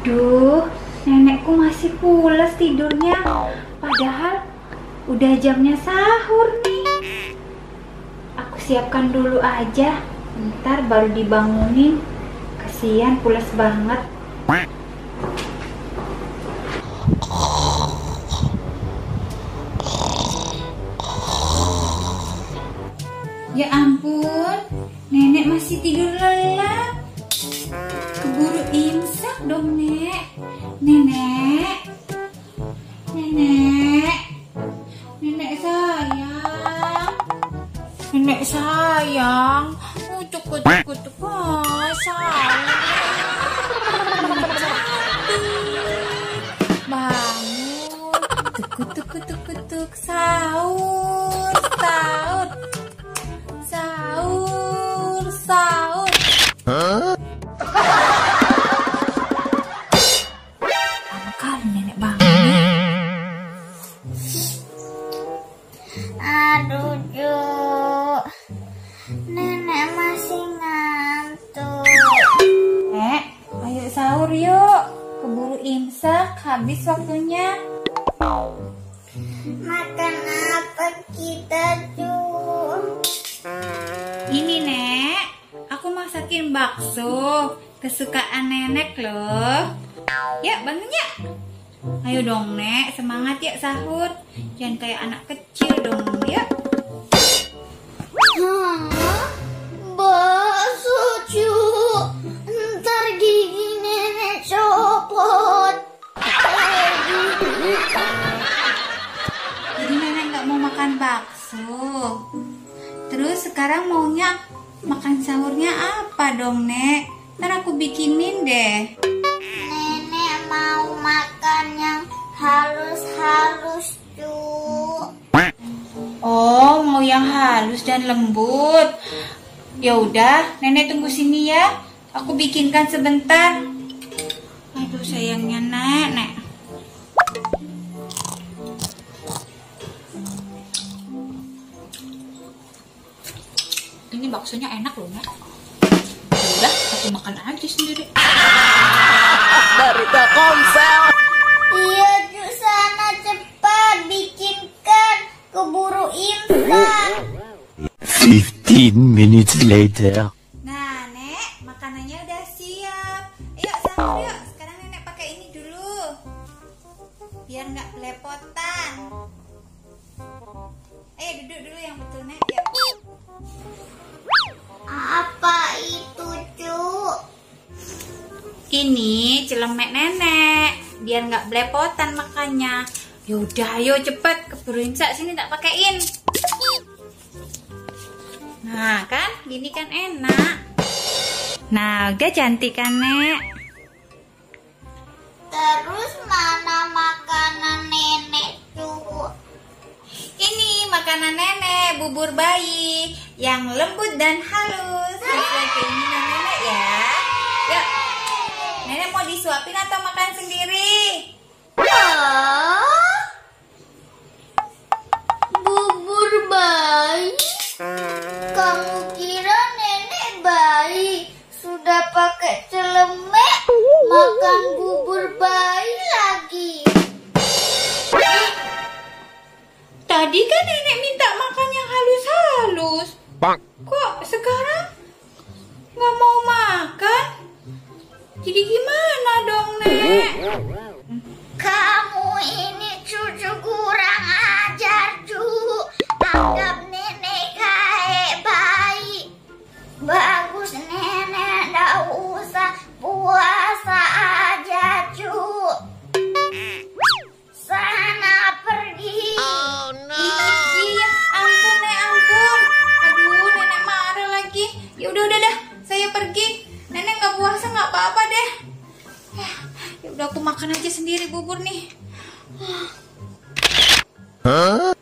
Aduh, nenekku masih pulas tidurnya. Padahal udah jamnya sahur nih. Aku siapkan dulu aja. Ntar baru dibangunin. Kasihan pulas banget. Ya ampun, nenek masih tidur lelap. Keburu imsak dong, Nek. Nenek. Nenek. Nenek sayang. Nenek sayang. Kutuk. Oh, sayang. Nenek cantik. Bangun. Tuk. Sahur. Sahur. Hah? Lama kali nenek bangun. Aduh, Ju. Nenek masih ngantuk. Nek, ayo sahur yuk. Keburu imsak, habis waktunya. Makan apa kita, Ju? Ini, Nek. Aku masakin bakso. Kesukaan nenek loh. Ya, bantuin ya. Ayo dong, Nek. Semangat ya sahur. Jangan kayak anak kecil dong, ya. Bakso, Ju. Ntar gigi nenek copot. Jadi nenek nggak mau makan bakso. Terus sekarang maunya makan sahurnya apa dong, Nek? Ntar aku bikinin deh. Nenek mau makan yang halus-halus, Ju. Oh, mau yang halus dan lembut. Ya udah, nenek tunggu sini ya. Aku bikinkan sebentar. Aduh, sayangnya nenek. Ini baksonya enak loh, Nek. Ya udah, aku makan aja sendiri. Dari Telkomsel. Iya, Ju, sana cepat bikinkan, keburu imsak. 15 minutes later. Nah, Nek, makanannya udah siap. Ayo sahur yuk. Sekarang nenek pakai ini dulu. Biar nggak belepotan. Ayo duduk dulu yang betul, Nek. Yuk. Apa itu, Ju? Ini celemek nenek. Biar nggak belepotan makannya. Yaudah, ayo cepet. Keburu imsak, sini tak pakein. Nah, kan? Gini kan enak. Nah, udah cantik kan, Nek? Terus mana makanan nenek, Ju? Ini makanan nenek, bubur bayi yang lembut dan halus. Sesuai keinginan nenek ya. Yuk, nenek mau disuapin atau makan sendiri? Bubur bayi? Kamu kira nenek bayi sudah pakai celemek makan bubur bayi lagi? Tadi kan nenek minta makan yang halus-halus. Kok sekarang nggak mau makan? Jadi gimana dong, Nek? Kamu ini cucu kurang ajar, Ju. Anggap nenek kayak bayi. Bagus nenek nggak usah puasa aja, Ju. Sana pergi. Iya, ampun, Nek, ampun. Aduh, nenek marah lagi. Ya udah, saya pergi. Nenek nggak puasa nggak apa-apa deh. Ya udah, aku makan aja sendiri bubur nih. Huh?